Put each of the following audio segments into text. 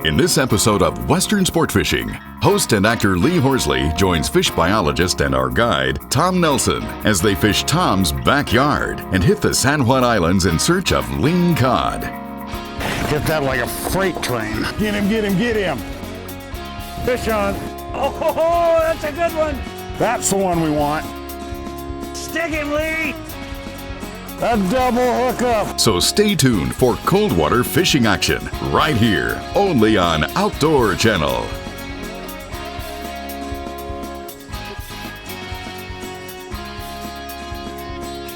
In this episode of Western Sport Fishing, host and actor Lee Horsley joins fish biologist and our guide, Tom Nelson, as they fish Tom's backyard and hit the San Juan Islands in search of lingcod. Get that like a freight train. Get him, get him, get him. Fish on. Oh, that's a good one. That's the one we want. Stick him, Lee. A double hookup. So stay tuned for cold water fishing action right here, only on Outdoor Channel.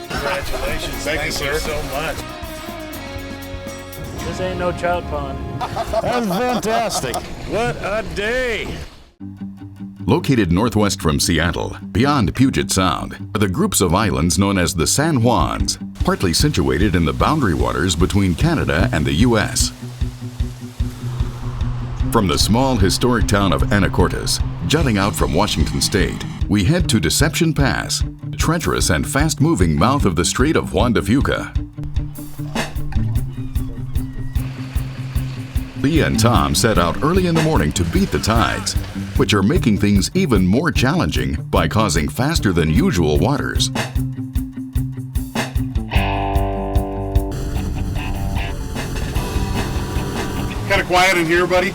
Congratulations. Thank you, sir. So much. This ain't no trout pond. That's fantastic. What a day. Located northwest from Seattle, beyond Puget Sound, are the groups of islands known as the San Juans, partly situated in the boundary waters between Canada and the U.S. From the small historic town of Anacortes, jutting out from Washington State, we head to Deception Pass, the treacherous and fast-moving mouth of the Strait of Juan de Fuca. Lee and Tom set out early in the morning to beat the tides, which are making things even more challenging by causing faster than usual waters. Kind of quiet in here, buddy,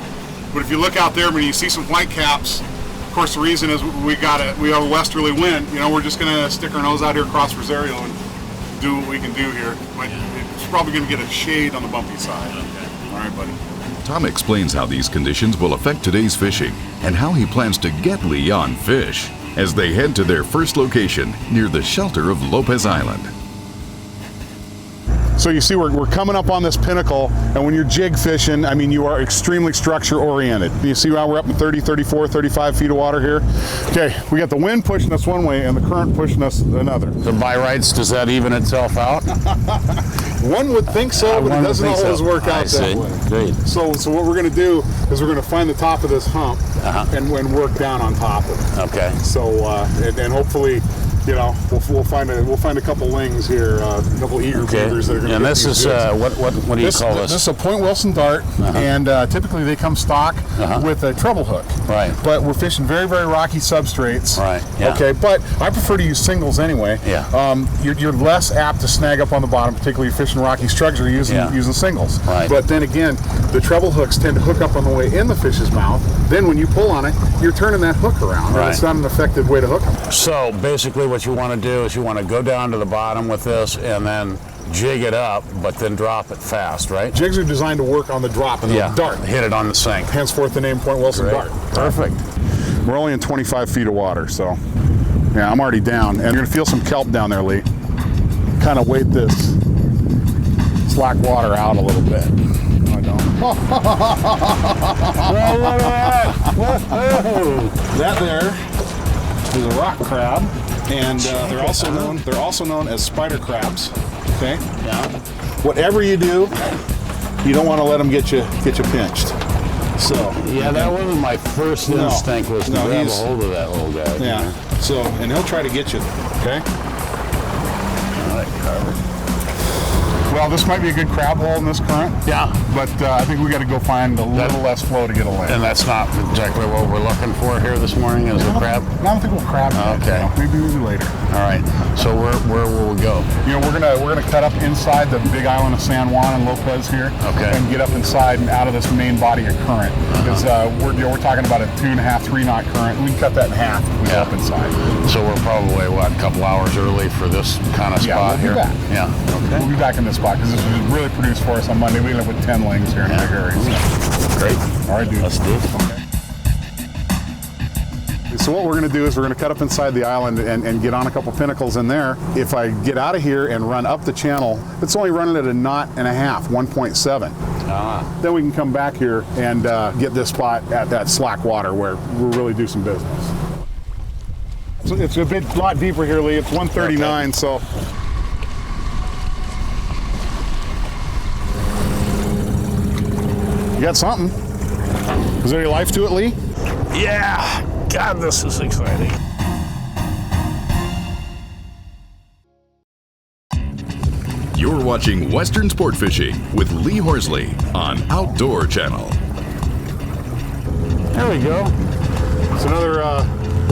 but if you look out there, when you see some white caps, of course the reason is we have a westerly wind. You know, we're just gonna stick our nose out here across Rosario and do what we can do here. It's probably gonna get a shade on the bumpy side. Okay. All right, buddy. Tom explains how these conditions will affect today's fishing and how he plans to get Lee on fish as they head to their first location near the shelter of Lopez Island. So you see we're coming up on this pinnacle, and when you're jig fishing, I mean, you are extremely structure oriented. You see how we're up in 30, 34, 35 feet of water here? Okay, we got the wind pushing us one way and the current pushing us another. So by rights, does that even itself out? One would think so, but it doesn't always work out that way. Great. So what we're going to do is we're going to find the top of this hump and work down on top of it. Okay. So and hopefully, you know, we'll find a couple lings here, a couple eager beavers that are going to. And this is what do you call this? This is a Point Wilson dart, and typically they come stock with a treble hook. Right. But we're fishing very, very rocky substrates. Right. Yeah. Okay. But I prefer to use singles anyway. Yeah. You're less apt to snag up on the bottom, particularly if you're fishing rocky structure using singles. Right. But then again, the treble hooks tend to hook up on the way in the fish's mouth. Then when you pull on it, you're turning that hook around. Right. And it's not an effective way to hook them. So basically what you want to do is you want to go down to the bottom with this and then jig it up, but then drop it fast, right? Jigs are designed to work on the drop and the dart. Hit it on the sink. Henceforth the name Point Wilson dart. Perfect. We're only in 25 feet of water, so yeah, I'm already down. And you're gonna feel some kelp down there, Lee. Kind of weight this slack water out a little bit. No, I don't. Look at that! That there is a rock crab, and they're also known as spider crabs. Okay. Yeah. Whatever you do, you don't want to let them get you pinched. So yeah, that wasn't my first instinct was to grab a hold of that little guy. Yeah. So and he'll try to get you. Okay. All right, Carver. Well, this might be a good crab hole in this current. Yeah. But I think we got to go find a little less flow to get a lay. And that's not exactly what we're looking for here this morning, is a crab? I don't think we'll crab yet. Okay. You know, maybe later. All right. So where will we go? You know, we're gonna cut up inside the big island of San Juan and Lopez here. Okay. And get up inside and out of this main body of current. Because we're talking about a 2.5, 3 knot current. We can cut that in half if we go up inside. So we're probably a couple hours early for this kind of spot we'll here. Be back. Yeah. Okay. We'll be back in this spot because this was really produced for us on Monday. We ended up with 10 lings here in a big area. Great. All right, dude. Let's do it. Okay. So what we're going to do is we're going to cut up inside the island and get on a couple pinnacles in there. If I get out of here and run up the channel, it's only running at 1.5 knots, 1.7. Then we can come back here and get this spot at that slack water where we'll really do some business. So it's a lot deeper here, Lee. It's 139, so. You got something. Is there any life to it, Lee? Yeah. God, this is exciting. You're watching Western Sport Fishing with Lee Horsley on Outdoor Channel. There we go. It's another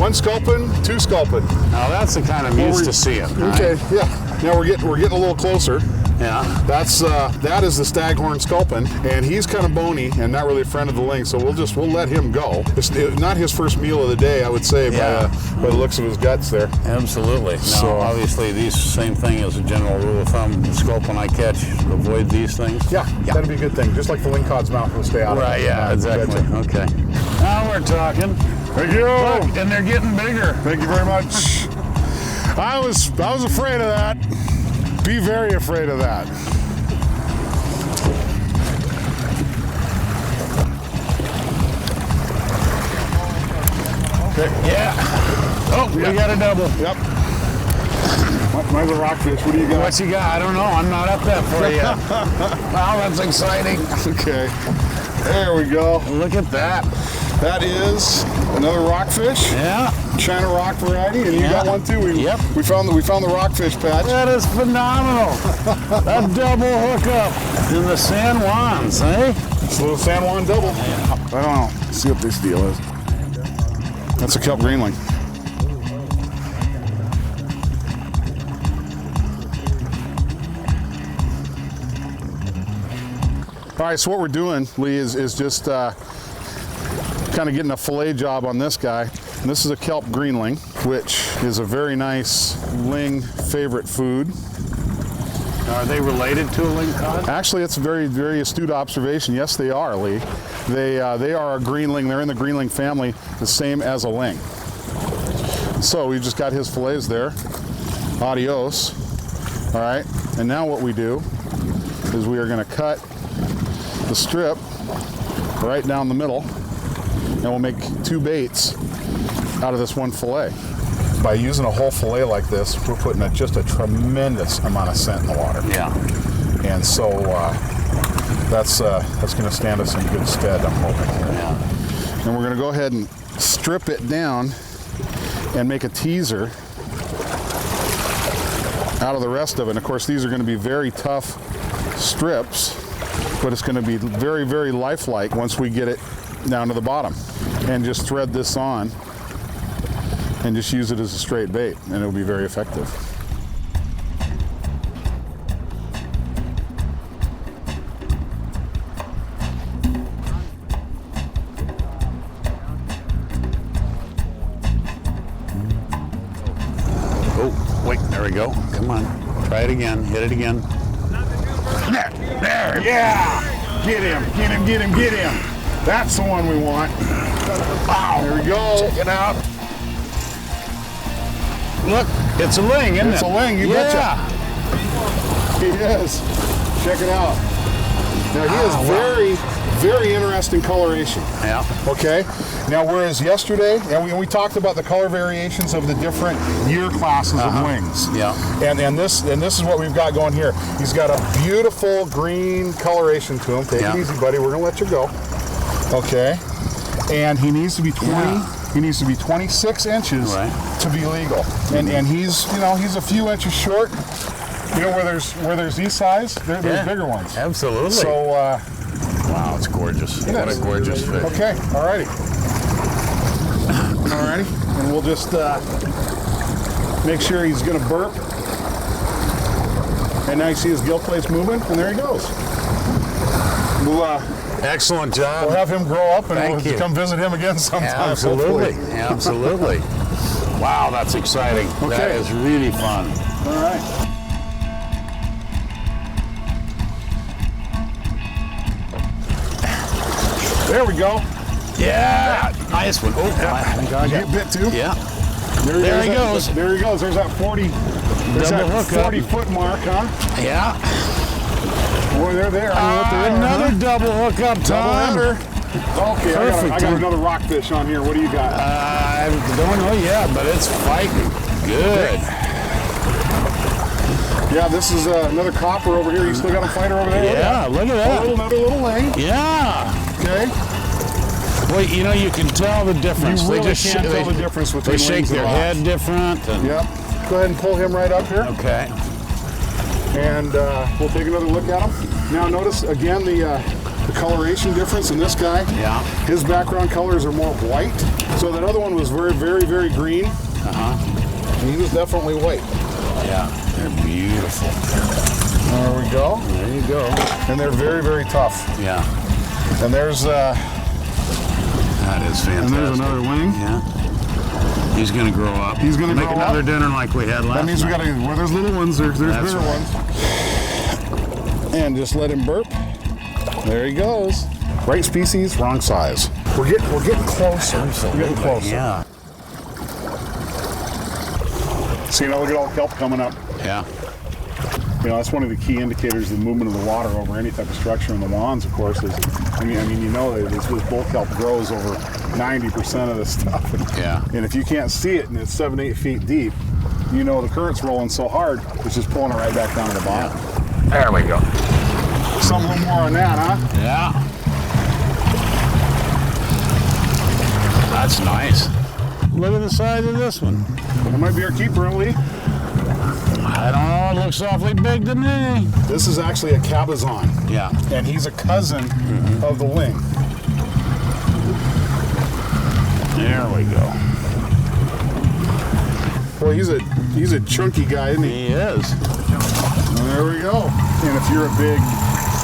one sculpin, two sculpin. Now that's the kind I'm used to seeing. Okay, yeah. Now we're getting a little closer. Yeah. That is the staghorn sculpin, and he's kind of bony and not really a friend of the ling, so we'll let him go. It's not his first meal of the day, I would say, by the looks of his guts there. Absolutely. So now, obviously, these same thing as a general rule of thumb. The sculpin I catch, avoid these things. Yeah, that'd be a good thing. Just like the lingcod's mouth will stay out of it. Right. Yeah. Exactly. Okay. Now we're talking. Thank you. Look, and they're getting bigger. Thank you very much. I was afraid of that. Be very afraid of that. Okay. Yeah. Oh, we got a double. Yep. Mine's a rockfish. What do you got? What you got? I don't know. I'm not up that far yet. Wow, that's exciting. Okay. There we go. Look at that. That is another rockfish. Yeah. China rock variety, and you got one too. Yep. We found the rockfish patch. That is phenomenal. A double hookup in the San Juans, eh? It's a little San Juan double. I don't know. Let's see what this deal is. That's a kelp greenling. All right, so what we're doing, Lee, is just kind of getting a fillet job on this guy. And this is a kelp greenling, which is a very nice ling favorite food. Are they related to a lingcod? Actually, it's a very, very astute observation. Yes, they are, Lee. They are a greenling. They're in the greenling family, the same as a ling. So we just got his fillets there. Adios. All right, and now what we do is we are going to cut the strip right down the middle, and we'll make two baits out of this one fillet. By using a whole fillet like this, we're putting just a tremendous amount of scent in the water. Yeah. And so that's going to stand us in good stead, I'm hoping. Yeah. And we're going to go ahead and strip it down and make a teaser out of the rest of it. And of course, these are going to be very tough strips, but it's going to be very, very lifelike once we get it down to the bottom. And just thread this on and just use it as a straight bait, and it'll be very effective. Oh, wait, there we go. Come on. Try it again. Hit it again. There, yeah! Get him, get him, get him, get him. That's the one we want. Wow, there we go. Check it out. Look, it's a ling, isn't it? It's a ling, you betcha. He is. Check it out. Now he has very, very interesting coloration. Yeah. Okay. Now, whereas yesterday, and we talked about the color variations of the different year classes of wings. Yeah. And this is what we've got going here. He's got a beautiful green coloration to him. Take it easy, buddy. We're gonna let you go. Okay. And he needs to be 20. Yeah. He needs to be 26 inches to be legal. And he's he's a few inches short. You know where there's these size, there's bigger ones. Absolutely. So wow, it's gorgeous. What a gorgeous fish. Okay, alrighty. Alrighty. And we'll just make sure he's gonna burp. And now you see his gill plates moving, and there he goes. We'll excellent job. We'll have him grow up, and we'll come visit him again sometime. Absolutely. Hopefully. Absolutely. Wow, that's exciting. Okay. That is really fun. All right. There we go. Yeah. Nice one. Oh, Did you get bit too? Yeah. There he goes. There he goes. There's that 40. There's Double that hook 40-foot mark, huh? Yeah. Boy, they're there. Another double hookup, Tom. Okay, I got another rockfish on here. What do you got? I don't know yet, but it's fighting. Good. Yeah, this is another copper over here. You still got a fighter over there? Yeah, look at that. Another little ling. Yeah. Okay. Well, you can tell the difference. You really can't tell the difference between They shake their head different. And yep. Go ahead and pull him right up here. Okay. And we'll take another look at him. Now notice again the the coloration difference in this guy. Yeah. His background colors are more white. So that other one was very, very, very green. And he was definitely white. Yeah, they're beautiful. There we go. There you go. And they're very, very tough. Yeah. And there's That is fantastic. and there's another wing. Yeah. He's gonna grow up. He's gonna make grow another up. dinner like we had last That means we night. gotta, where there's little ones, there's That's bigger right. ones. And just let him burp. There he goes. Right species, wrong size. We're getting closer. We're getting closer. Yeah. See, now look at all the kelp coming up. Yeah. You know, that's one of the key indicators of the movement of the water over any type of structure in the wands, of course, is, I mean, you know that this bull kelp grows over 90% of this stuff. And, Yeah. and if you can't see it and it's 7-8 feet deep, you know the current's rolling so hard, it's just pulling it right back down to the bottom. There we go. Some little more on that, huh? Yeah. That's nice. Look at the size of this one. That might be our keeper, Lee. I don't know, it looks awfully big to me. This is actually a cabezon, Yeah. and he's a cousin of the ling. There we go. Boy, he's a chunky guy, isn't he? He is. And there we go. And if you're a big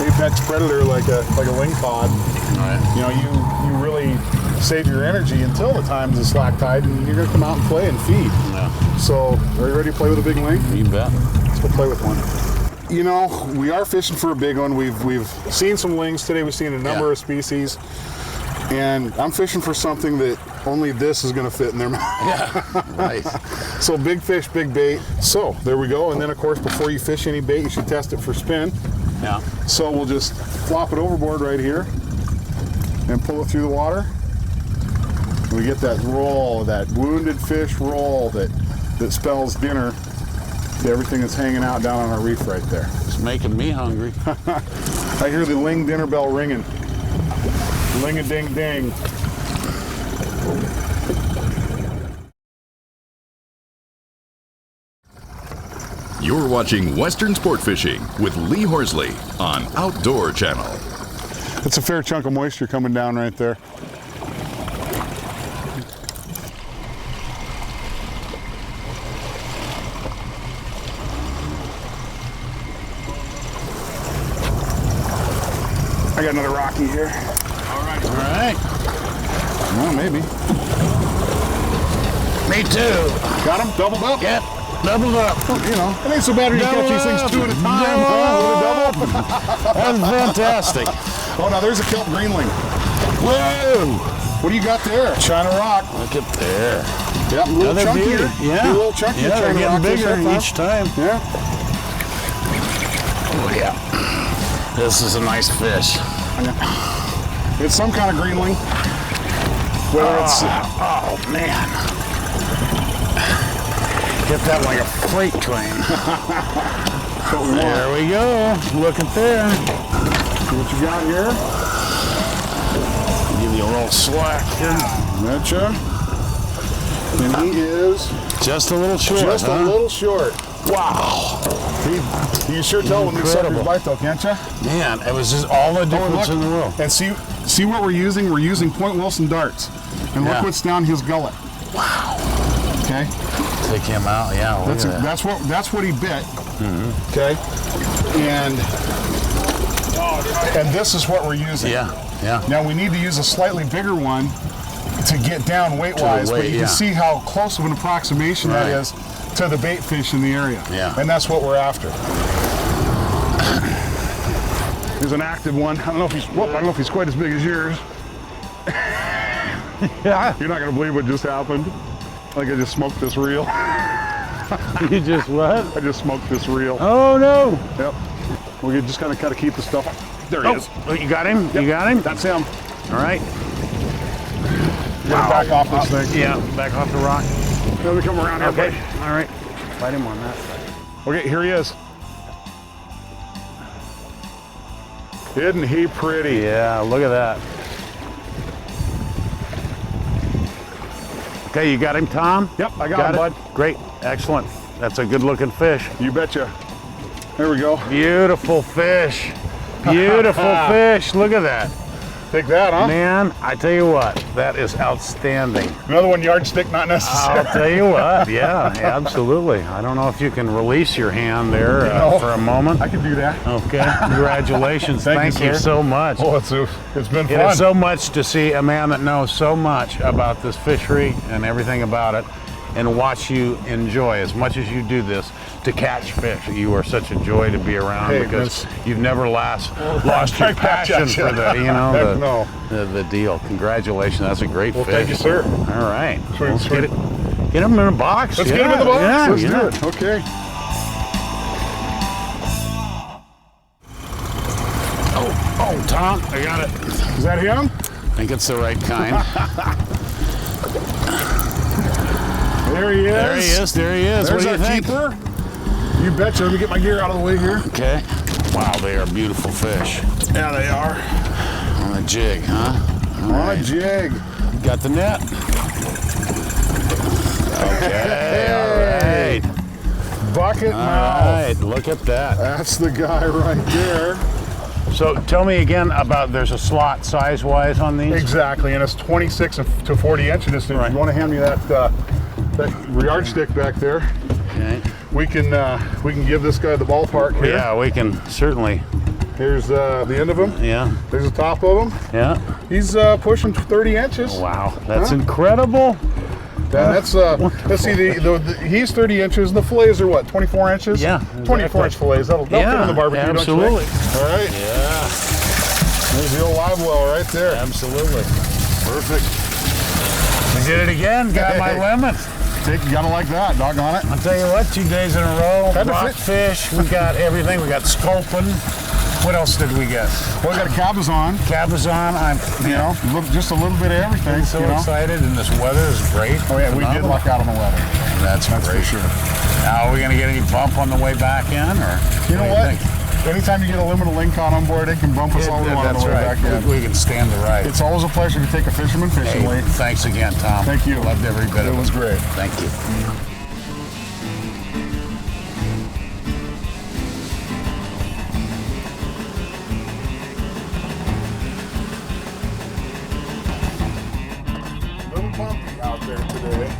apex predator like a lingcod, Right. you know, you really save your energy until the time's a slack tide, and you're gonna come out and play and feed. Yeah. So, are you ready to play with a big ling? You bet. Let's go play with one. You know, we are fishing for a big one. We've seen some lings today. We've seen a number Yeah. of species, and I'm fishing for something that only this is gonna fit in their mouth. Yeah. Right. So big fish, big bait. So there we go. And then of course, before you fish any bait, you should test it for spin. Yeah. So we'll just flop it overboard right here and pull it through the water. We get that roll, that wounded fish roll that spells dinner to everything that's hanging out down on our reef right there. It's making me hungry. I hear the ling dinner bell ringing. Ling-a-ding-ding. You're watching Western Sport Fishing with Lee Horsley on Outdoor Channel. It's a fair chunk of moisture coming down right there. I got another rocky here. All right. Well, maybe. Me too. Got him? Doubled up? Yep. Doubled up. You know, it ain't so bad when you catch these things two at a time. Huh? With a double. That's fantastic. Oh, now there's a kelp greenling. Whoa! What do you got there? China rock. Look at there. Yep, a little Another chunkier. beauty. Yeah. A little chunkier. Yeah, they're China rock getting fish bigger that each time. Yeah. Oh yeah. This is a nice fish. It's some kind of greenling. Whether it's Oh man. Get that like a freight train. what we want. There we go. Look at there. See what you got here? Give you a little slack here. Betcha. And he is Just a little short. just a little short. Wow. You sure tell when these suckers Incredible. bite though, can't you? Man, it was just all the difference in the world. And see what we're using? We're using Point Wilson darts. And Yeah. look what's down his gullet. Wow. Okay? Take him out. Yeah. Look That's at that. that's what he bit. Okay? And this is what we're using. Yeah. Yeah. Now we need to use a slightly bigger one to get down weight-wise, but weight, you yeah. can see how close of an approximation that Right. is to the bait fish in the area. Yeah. And that's what we're after. Here's an active one. I don't know if he's quite as big as yours. Yeah. You're not gonna believe what just happened. Like I just smoked this reel. You just what? I just smoked this reel. Oh no. Yep. We just kind of keep the stuff. There he is. Oh, you got him? You got him? That's him. All right. Get back off this thing. Yeah, back off the rock. Let me come around here, Okay. buddy. All right. Fight him on that side. Okay, here he is. Isn't he pretty? Yeah, look at that. Okay, you got him, Tom? Yep, I got him, bud. Great, excellent. That's a good looking fish. You betcha. There we go. Beautiful fish. Beautiful fish. Look at that. Take that, huh? Man, I tell you what, that is outstanding. Another one, yardstick not necessary. I'll tell you what, yeah, absolutely. I don't know if you can release your hand there for a moment. I can do that. Okay, congratulations. Thank you you, so much. Oh, it's been fun. It is so much to see a man that knows so much about this fishery and everything about it, and watch you enjoy as much as you do this to catch fish. You are such a joy to be around because you've never lost your passion for the deal. Congratulations, that's a great fish. Thank you, sir. All right, let's sweet. get him in a box. Let's get him in the box. Yeah, Let's do it. Okay. Oh, Tom, I got it. Is that him? I think it's the right kind. There he is. There he is. There he is. There's what do our you think? keeper. You betcha. Let me get my gear out of the way here. Okay. Wow, they are beautiful fish. Yeah, they are. On a jig, huh? On a jig. Got the net. Okay, all right. Bucket All mouth. right, look at that. That's the guy right there. So tell me again about, there's a slot size-wise on these? Exactly, and it's 26 to 40 inches. If Right. you want to hand me that yardstick back there, Okay. we can give this guy the ballpark here. Yeah, we can certainly. Here's the end of him. Yeah, There's the top of him. yeah. He's pushing 30 inches. Wow, that's Huh? incredible. And that's let's see, he's 30 inches. The fillets are what, 24 inches? Yeah, 24 inch fillets. They'll fit in the barbecue. absolutely. Don't you think? All right. Yeah, There's the old live well right there. absolutely. Perfect. I did it again. Got my limit. You gotta like that. Doggone it. I'll tell you what, 2 days in a row, Had to rockfish, we got everything. We got sculpin. What else did we get? Well, we got a cabazon. Cabazon. Just a little bit of everything. I'm so excited, and this weather is great. Oh yeah, we did luck out on the weather. That's for great. sure. Now, are we going to get any bump on the way back in, or You know do what? think? Anytime you get a limited Lingcod on board, they can bump us all we want on That's the way right. back in. We can stand the ride. It's always a pleasure to take a fisherman fishing, Hey, Lee. thanks again, Tom. Thank you. Loved every bit of it. It was great. Thank you. A little bumpy out there today.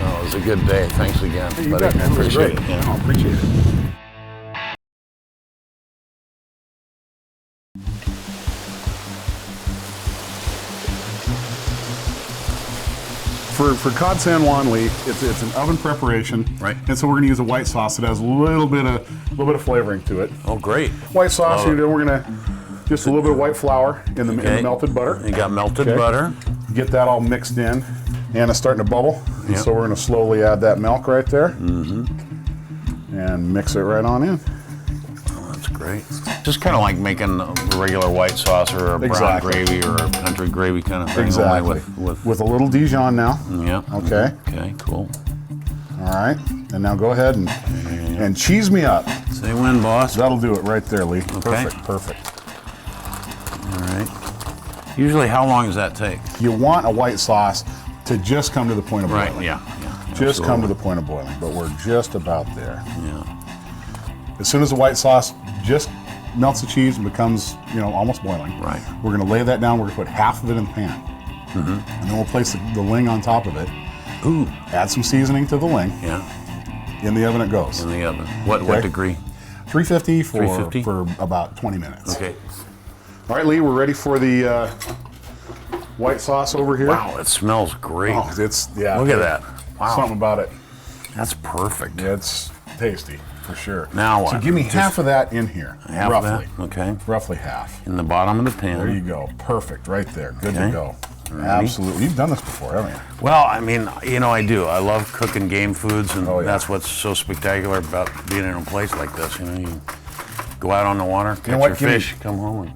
Oh, it was a good day. Thanks again. You buddy. bet, man. It was Appreciate great. it. Yeah. Oh, appreciate it. For cod San Juan, Lee, it's an oven preparation, Right. And so we're going to use a white sauce that has a little bit of flavoring to it. Oh, great. White sauce, Love it. we're going to just a little bit of white flour in the melted butter. You got melted Okay. butter. Get that all mixed in, and it's starting to bubble. And Yep. so we're going to slowly add that milk right there, and mix it right on in. Oh, that's great. Just kind of like making a regular white sauce or a brown Exactly. gravy or a country gravy kind of thing. Exactly. Only with a little Dijon now. yeah. Okay. Okay, cool. All right. And now go ahead and cheese me up. Say when, boss. That'll do it right there, Lee. Okay. Perfect. All right. Usually, how long does that take? You want a white sauce to just come to the point of boiling. Right, yeah. Just come to the point of boiling, but we're just about there. Yeah. As soon as the white sauce just melts the cheese and becomes, almost boiling, Right. we're going to lay that down. We're going to put half of it in the pan. And then we'll place the ling on top of it. Ooh. Add some seasoning to the ling. Yeah. In the oven it goes. In the oven. What Okay. degree? 350 350? for about 20 minutes. Okay. All right, Lee, we're ready for the white sauce over here. Wow, it smells great. Oh, yeah. Look at that. Wow. Something about it. That's perfect. It's tasty, for sure. Now So what? give me Just half of that in here. half of roughly. that? Okay. Roughly half. In the bottom of the pan. There you go. Perfect, right there. Good Okay. to go. Alrighty. Absolutely. You've done this before, haven't you? Well, I mean, I do. I love cooking game foods, and Oh, yeah. that's what's so spectacular about being in a place like this. You go out on the water, catch what? your Give me- fish, come home, and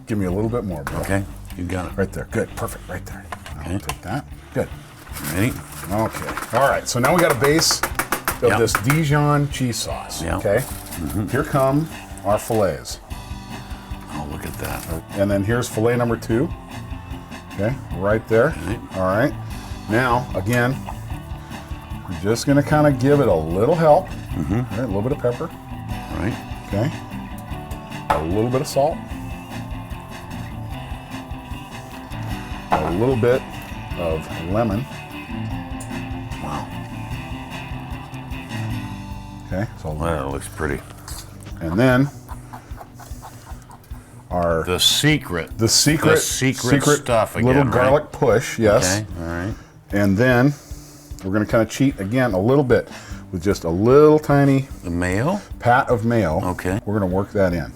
Give me a little bit more, bro. okay, you got it. Right there. Good. Perfect. Right there. I'll Okay. take that. Good. Ready? Okay. All right. So now we got a base of this Dijon cheese sauce. Yep. Okay. Here come our fillets. Oh, look at that. And then here's fillet number 2. Okay, right there. Right. All right. Now, again, we're just going to kind of give it a little help. All right, a little bit of pepper. Right. Okay. A little bit of salt. A little bit of lemon. Wow. Okay, so That looks pretty. and then our The secret secret stuff again, little right? garlic push, yes. Okay. All right. And then we're going to kind of cheat again a little bit with just a little tiny The mayo. pat of mayo. Okay. We're going to work that in.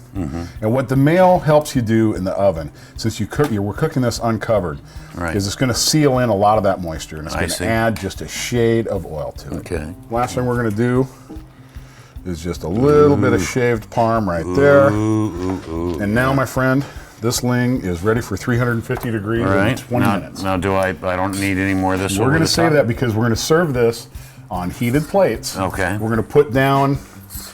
And what the mayo helps you do in the oven, since we're cooking this uncovered, Right. is it's going to seal in a lot of that moisture, and it's I going to see. add just a shade of oil to it. Okay. Last thing we're going to do is just a little bit of shaved parm right there. And now, my friend, this ling is ready for 350 degrees All in right. 20 minutes. Now, I don't need any more of this. We're over going to the save top? that because we're going to serve this on heated plates. Okay. We're going to put down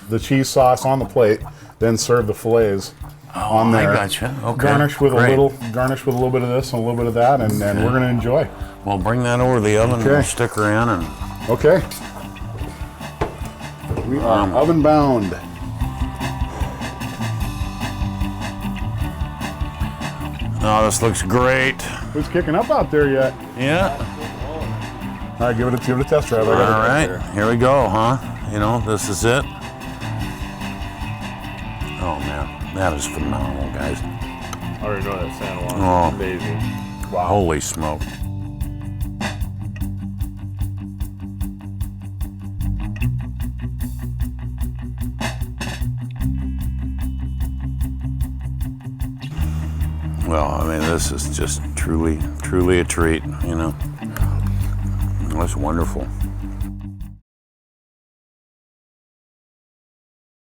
the cheese sauce on the plate, then serve the fillets on there. I gotcha. Okay. Garnish with Great. a little bit of this and a little bit of that, and we're going to enjoy. Well, bring that over to the oven. Okay. We'll stick her in and. Okay. We are oven bound. Oh, this looks great. Who's kicking up out there yet? Yeah. All right, give it a test drive. I All got it right. there. Here we go, huh? You know, this is it. Oh man, that is phenomenal, guys. I already know that San Juan. Oh. Amazing. Wow. Holy smoke. Well, I mean, this is just truly a treat, you know. That's wonderful.